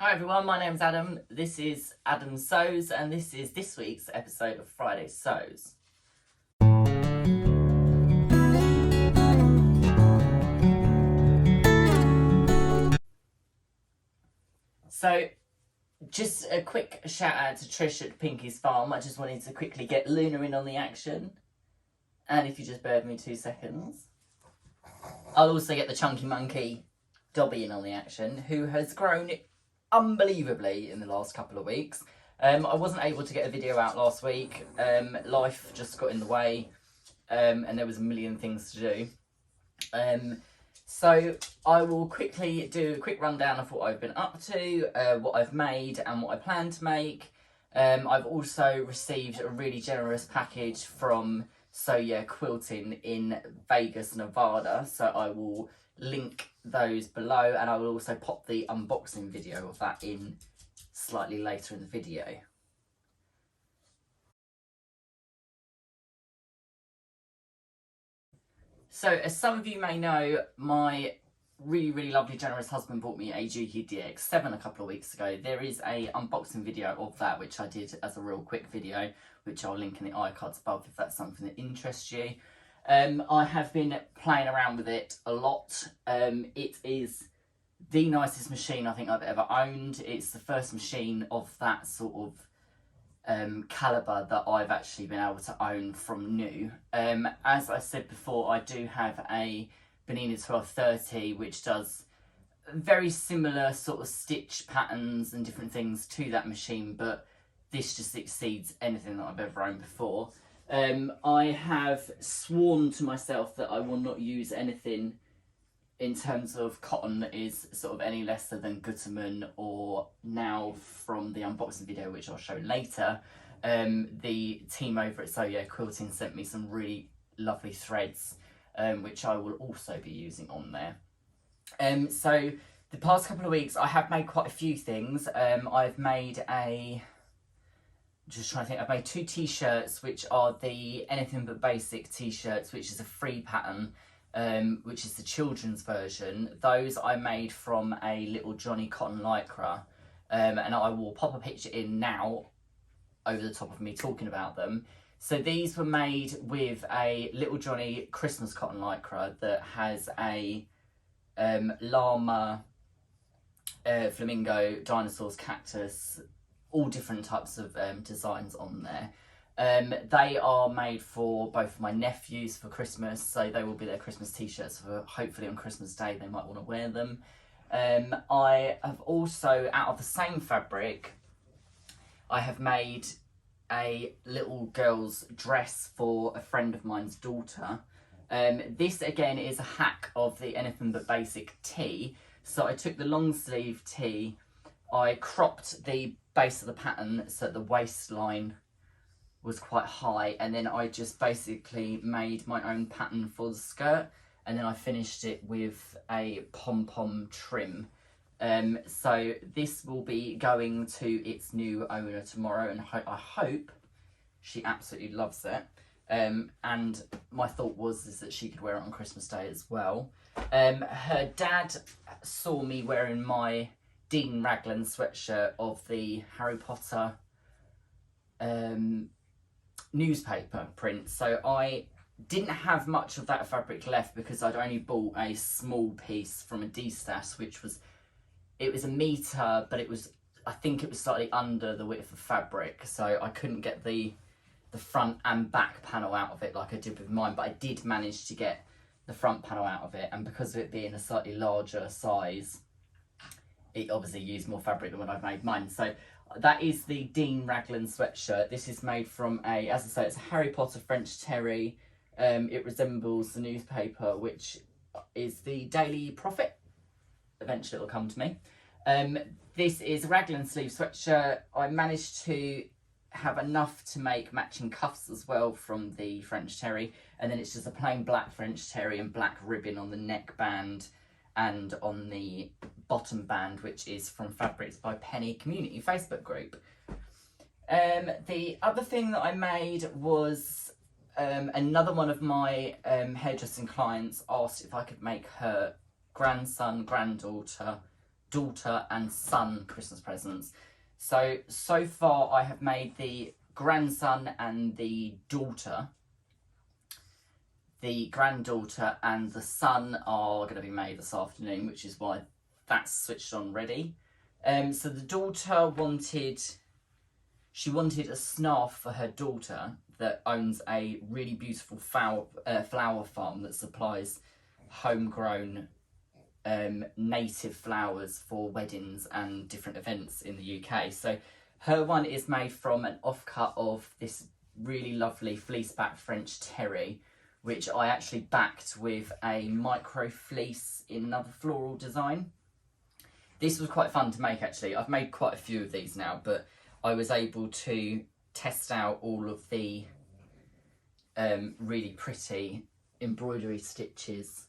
Hi everyone, my name's Adam. This is Adam Sews, and this is this week's episode of Friday Sews. So, just a quick shout out to Trish at Pinky's Farm. I just wanted to quickly get Luna in on the action. And if you just bear with me 2 seconds. I'll also get the Chunky Monkey Dobby in on the action, who has grown unbelievably in the last couple of weeks. I wasn't able to get a video out last week. Life just got in the way, and there was a million things to do. So I will quickly do a quick rundown of what I've been up to, what I've made and what I plan to make. I've also received a really generous package from Soya Quilting in Vegas, Nevada, so I will link those below, and I will also pop the unboxing video of that in slightly later in the video. So, as some of you may know, my really lovely generous husband bought me a Juki DX7 a couple of weeks ago. There is a unboxing video of that which I did as a real quick video, which I'll link in the iCards above if that's something that interests you. I have been playing around with it a lot. It is the nicest machine I think I've ever owned. It's the first machine of that sort of calibre that I've actually been able to own from new. As I said before, I do have a Benina 1230 which does very similar sort of stitch patterns and different things to that machine, but this just exceeds anything that I've ever owned before. I have sworn to myself that I will not use anything in terms of cotton that is sort of any lesser than Gutterman, or now from the unboxing video, which I'll show later, the team over at Soya Quilting sent me some really lovely threads, which I will also be using on there. So the past couple of weeks I have made quite a few things. I've made I've made 2 t-shirts, which are the Anything But Basic t-shirts, which is a free pattern, which is the children's version. Those I made from a Little Johnny cotton lycra, and I will pop a picture in now over the top of me talking about them. So these were made with a Little Johnny Christmas cotton lycra that has a llama, flamingo, dinosaurs, cactus, all different types of designs on there. They are made for both my nephews for Christmas, so they will be their Christmas t-shirts for hopefully on Christmas Day they might want to wear them. I have also, out of the same fabric, I have made a little girl's dress for a friend of mine's daughter. This again is a hack of the Anything But Basic tee. So I took the long sleeve tee, I cropped the base of the pattern so the waistline was quite high, and then I just basically made my own pattern for the skirt, and then I finished it with a pom-pom trim. So this will be going to its new owner tomorrow, and I hope she absolutely loves it. And my thought is that she could wear it on Christmas Day as well. Her dad saw me wearing my Dean Raglan sweatshirt of the Harry Potter newspaper print, so I didn't have much of that fabric left because I'd only bought a small piece from a D-Stash, which was, it was a metre, but I think it was slightly under the width of fabric, so I couldn't get the front and back panel out of it like I did with mine, but I did manage to get the front panel out of it, and because of it being a slightly larger size, it obviously used more fabric than when I've made mine. So that is the Dean Raglan sweatshirt. This is made from as I say, it's a Harry Potter French terry. It resembles the newspaper, which is the Daily Prophet. Eventually it'll come to me. This is a Raglan sleeve sweatshirt. I managed to have enough to make matching cuffs as well from the French terry, and then it's just a plain black French terry and black ribbon on the neckband and on the bottom band, which is from Fabrics by Penny community Facebook group. The other thing that I made was another one of my hairdressing clients asked if I could make her grandson, granddaughter daughter and son Christmas presents. So far I have made the grandson and the daughter. The granddaughter and the son are going to be made this afternoon, which is why that's switched on ready. So the daughter wanted a scarf for her daughter that owns a really beautiful flower farm that supplies homegrown native flowers for weddings and different events in the UK. So her one is made from an offcut of this really lovely fleece back French terry, which I actually backed with a micro fleece in another floral design. This was quite fun to make actually. I've made quite a few of these now, but I was able to test out all of the really pretty embroidery stitches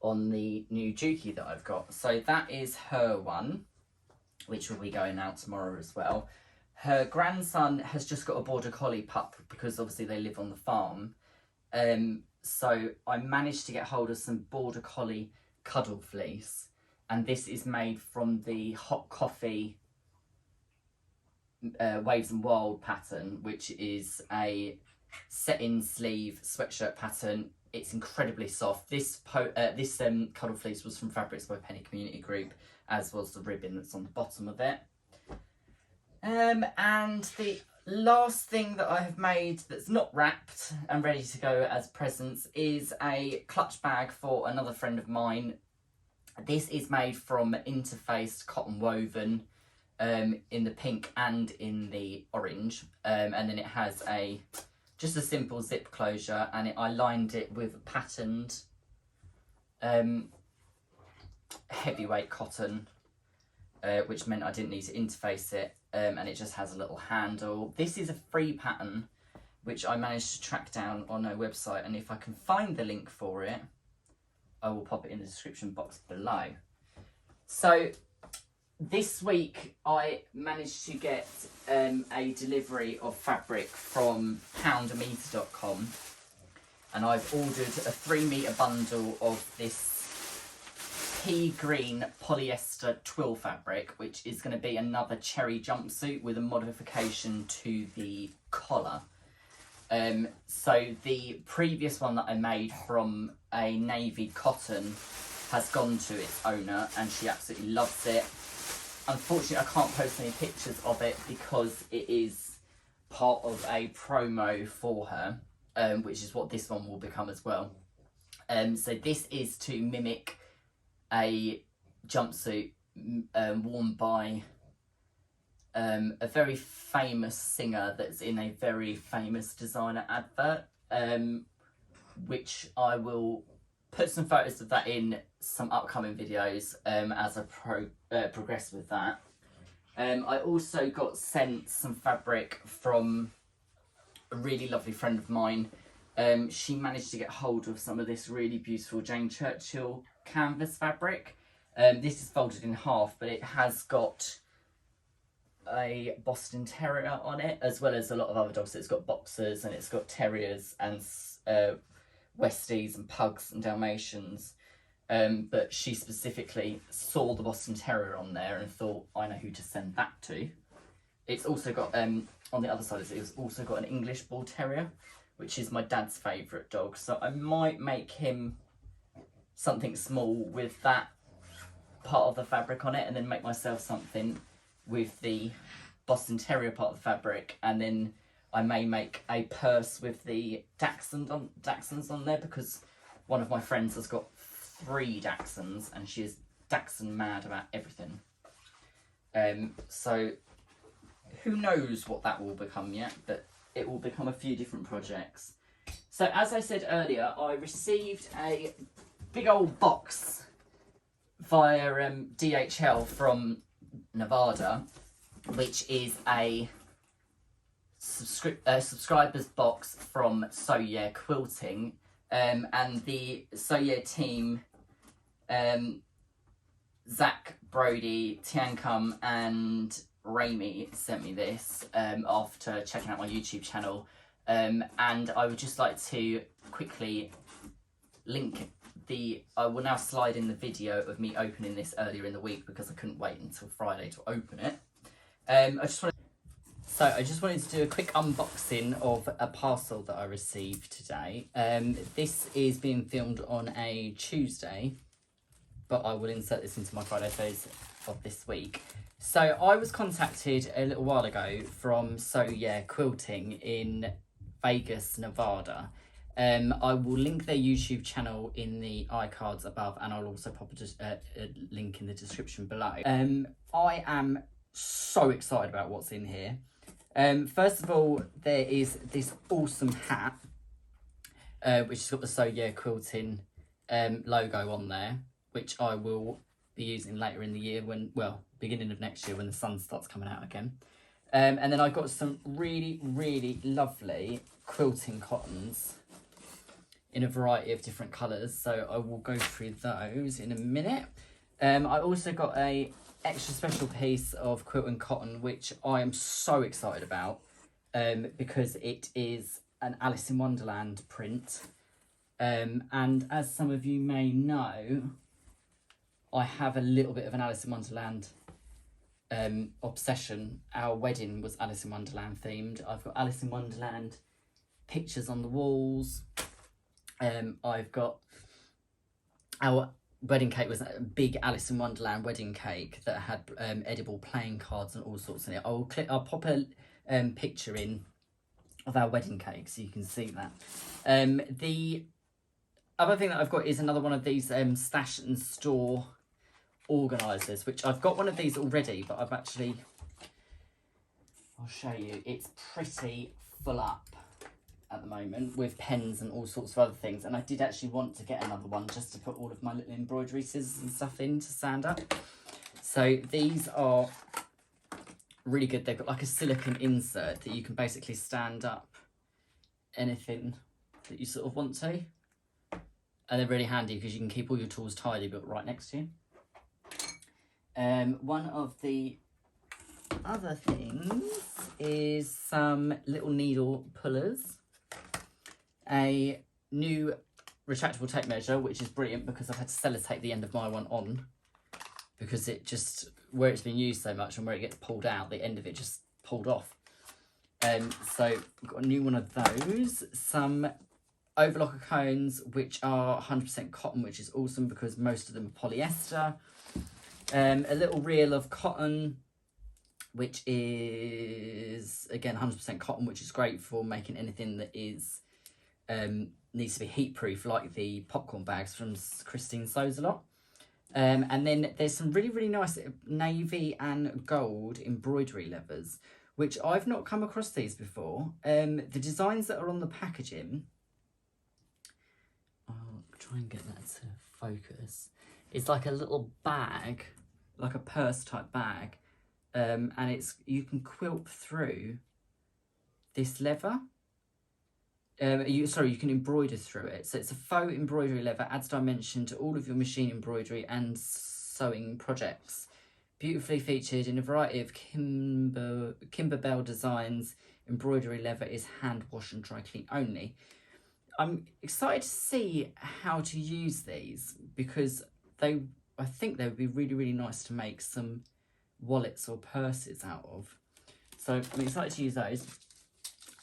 on the new Juki that I've got. So that is her one, which will be going out tomorrow as well. Her grandson has just got a border collie pup because obviously they live on the farm. So I managed to get hold of some border collie cuddle fleece, and this is made from the hot coffee Waves and Wild pattern, which is a set-in sleeve sweatshirt pattern. It's incredibly soft. This cuddle fleece was from Fabrics by Penny Community Group, as was the ribbon that's on the bottom of it. And the last thing that I have made that's not wrapped and ready to go as presents is a clutch bag for another friend of mine. This is made from interfaced cotton woven in the pink and in the orange, and then it has just a simple zip closure, and I lined it with patterned heavyweight cotton, which meant I didn't need to interface it, and it just has a little handle. This is a free pattern which I managed to track down on a website, and if I can find the link for it I will pop it in the description box below. So this week I managed to get a delivery of fabric from poundameter.com, and I've ordered a 3-metre bundle of this pea green polyester twill fabric, which is going to be another cherry jumpsuit with a modification to the collar. So the previous one that I made from a navy cotton has gone to its owner and she absolutely loves it. Unfortunately, I can't post any pictures of it because it is part of a promo for her, which is what this one will become as well. So this is to mimic a jumpsuit worn by a very famous singer that's in a very famous designer advert, which I will put some photos of that in some upcoming videos as I progress with that. I also got sent some fabric from a really lovely friend of mine. She managed to get hold of some of this really beautiful Jane Churchill canvas fabric. This is folded in half, but it has got a Boston Terrier on it, as well as a lot of other dogs. It's got boxers and it's got terriers and Westies and pugs and Dalmatians. But she specifically saw the Boston Terrier on there and thought, I know who to send that to. It's also got, on the other side, it's also got an English Bull Terrier, which is my dad's favourite dog. So I might make him something small with that part of the fabric on it, and then make myself something with the Boston Terrier part of the fabric, and then I may make a purse with the Dachshunds on there, because one of my friends has got 3 Dachshunds and she is Dachshund mad about everything. So who knows what that will become yet, but it will become a few different projects. So as I said earlier, I received a big old box via DHL from Nevada, which is a subscribers box from Soya Quilting, and the Soya team, Zach, Brody, Tiancum and Raimi sent me this after checking out my YouTube channel, and I would just like to quickly link I will now slide in the video of me opening this earlier in the week because I couldn't wait until Friday to open it. I just wanted to do a quick unboxing of a parcel that I received today. This is being filmed on a Tuesday, but I will insert this into my Friday photos of this week. So I was contacted a little while ago from Soya Quilting in Vegas, Nevada. I will link their YouTube channel in the iCards above, and I'll also pop a link in the description below. I am so excited about what's in here. First of all, there is this awesome hat, which has got the Soya Quilting logo on there, which I will be using later in the year beginning of next year when the sun starts coming out again. And then I got some really lovely quilting cottons in a variety of different colours, so I will go through those in a minute. I also got a extra special piece of quilting cotton, which I am so excited about, because it is an Alice in Wonderland print. And as some of you may know, I have a little bit of an Alice in Wonderland obsession. Our wedding was Alice in Wonderland themed. I've got Alice in Wonderland pictures on the walls. I've got our wedding cake was a big Alice in Wonderland wedding cake that had edible playing cards and all sorts in it. I'll pop a picture in of our wedding cake so you can see that. The other thing that I've got is another one of these stash and store organisers, which I've got one of these already, but I'll show you. It's pretty full up at the moment with pens and all sorts of other things, and I did actually want to get another one just to put all of my little embroidery scissors and stuff in to sand up. So these are really good. They've got like a silicone insert that you can basically stand up anything that you sort of want to, and they're really handy because you can keep all your tools tidy but right next to you. One of the other things is some little needle pullers, a new retractable tape measure, which is brilliant because I've had to sellotape the end of my one on because it just, where it's been used so much and where it gets pulled out, the end of it just pulled off. So I've got a new one of those, some overlocker cones which are 100% cotton, which is awesome because most of them are polyester. A little reel of cotton, which is again 100% cotton, which is great for making anything that is needs to be heat proof, like the popcorn bags from Christine Sews a Lot. And then there's some really nice navy and gold embroidery levers, which I've not come across these before. The designs that are on the packaging, I'll try and get that to focus. It's like a little bag, like a purse type bag, and you can quilt through this lever. You can embroider through it. So it's a faux embroidery lever, adds dimension to all of your machine embroidery and sewing projects. Beautifully featured in a variety of Kimberbell designs, embroidery lever is hand wash and dry clean only. I'm excited to see how to use these because I think they would be really nice to make some wallets or purses out of. So I'm excited to use those.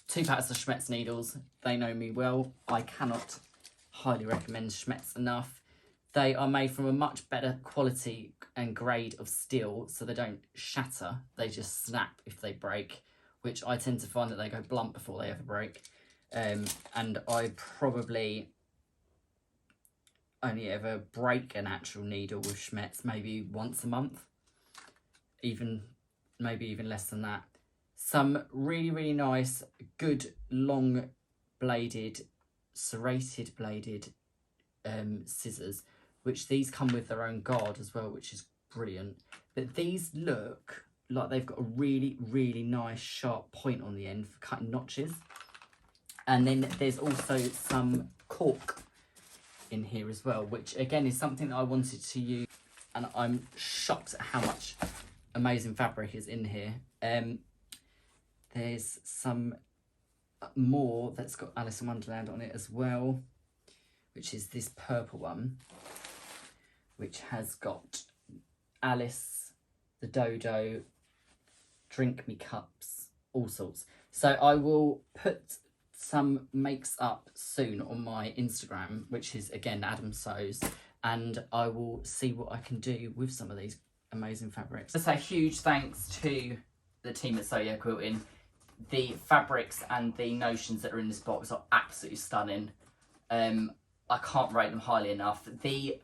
2 packs of Schmetz needles. They know me well. I cannot highly recommend Schmetz enough. They are made from a much better quality and grade of steel, so they don't shatter. They just snap if they break, which I tend to find that they go blunt before they ever break. And I probably only ever break an actual needle with Schmetz maybe once a month, maybe even less than that. Some really nice, good, long bladed, serrated bladed scissors, which these come with their own guard as well, which is brilliant. But these look like they've got a really nice sharp point on the end for cutting notches. And then there's also some cork in here as well, which again is something that I wanted to use, and I'm shocked at how much amazing fabric is in here. There's some more that's got Alice in Wonderland on it as well, which is this purple one, which has got Alice, the dodo, drink me cups, all sorts. So I will put some makes up soon on my Instagram, which is again Adam Sews, and I will see what I can do with some of these amazing fabrics. So huge thanks to the team at Soya Quilting. The fabrics and the notions that are in this box are absolutely stunning. I can't rate them highly enough. The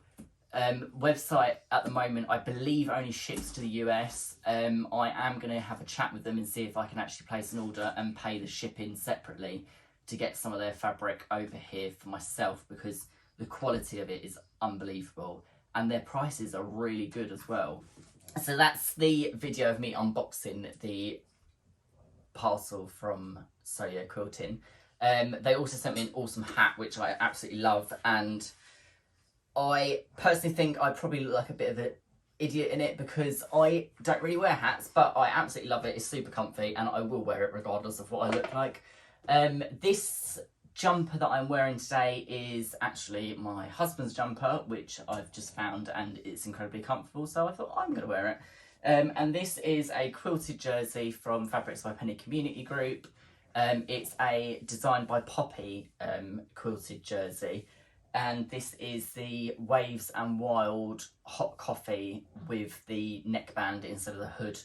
website at the moment, I believe, only ships to the US. I am going to have a chat with them and see if I can actually place an order and pay the shipping separately to get some of their fabric over here for myself, because the quality of it is unbelievable and their prices are really good as well. So that's the video of me unboxing the parcel from Soya Quilting. They also sent me an awesome hat, which I absolutely love, and I personally think I probably look like a bit of an idiot in it because I don't really wear hats, but I absolutely love it. It's super comfy and I will wear it regardless of what I look like. This jumper that I'm wearing today is actually my husband's jumper, which I've just found, and it's incredibly comfortable, so I thought I'm going to wear it. And this is a quilted jersey from Fabrics by Penny Community Group. It's a designed by Poppy quilted jersey, and this is the Waves and Wild hot coffee with the neckband instead of the hood,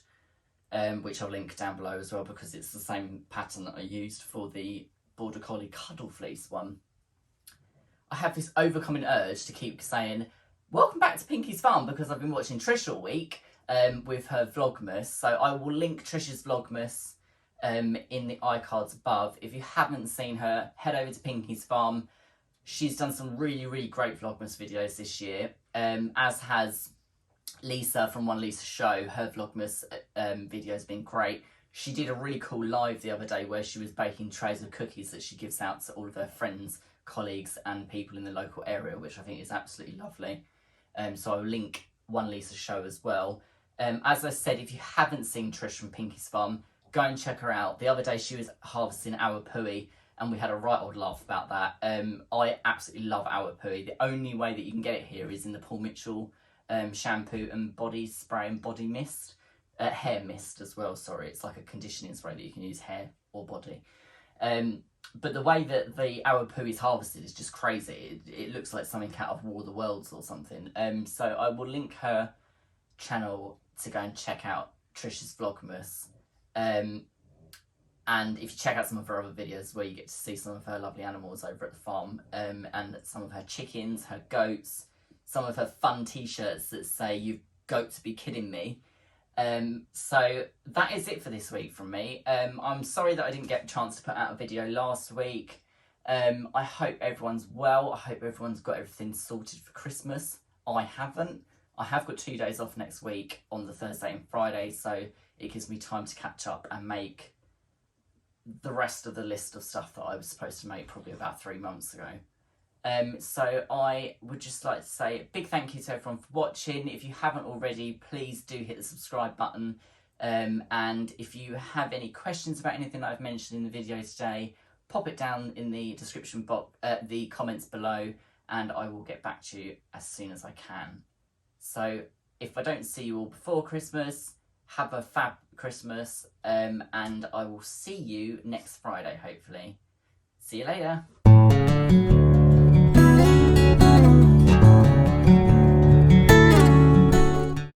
which I'll link down below as well, because it's the same pattern that I used for the Border Collie Cuddle Fleece one. I have this overcoming urge to keep saying welcome back to Pinky's Farm, because I've been watching Trish all week with her Vlogmas, so I will link Trish's Vlogmas in the iCards above. If you haven't seen her, head over to Pinky's Farm. She's done some really great Vlogmas videos this year, as has Lisa from One Lisa Show. Her Vlogmas video's been great. She did a really cool live the other day where she was baking trays of cookies that she gives out to all of her friends, colleagues and people in the local area, which I think is absolutely lovely. So I'll link One Lisa Show as well. As I said, if you haven't seen Trish from Pinky's Farm, go and check her out. The other day she was harvesting our pui, and we had a right old laugh about that. I absolutely love our pui. The only way that you can get it here is in the Paul Mitchell shampoo and body spray and body mist. Hair mist as well, sorry. It's like a conditioning spray that you can use hair or body. But the way that the our pui is harvested is just crazy. It looks like something out of War of the Worlds or something. So I will link her channel to go and check out Trish's Vlogmas. And if you check out some of her other videos where you get to see some of her lovely animals over at the farm, and some of her chickens, her goats, some of her fun t-shirts that say "You've got to be kidding me." So that is it for this week from me. I'm sorry that I didn't get a chance to put out a video last week. I hope everyone's well. I hope everyone's got everything sorted for Christmas. I haven't. I have got 2 days off next week on the Thursday and Friday, so it gives me time to catch up and make the rest of the list of stuff that I was supposed to make probably about 3 months ago. So I would just like to say a big thank you to everyone for watching. If you haven't already, please do hit the subscribe button. And if you have any questions about anything that I've mentioned in the video today, pop it down in the description box, the comments below, and I will get back to you as soon as I can. So if I don't see you all before Christmas, have a fab Christmas, and I will see you next Friday, hopefully. See you later.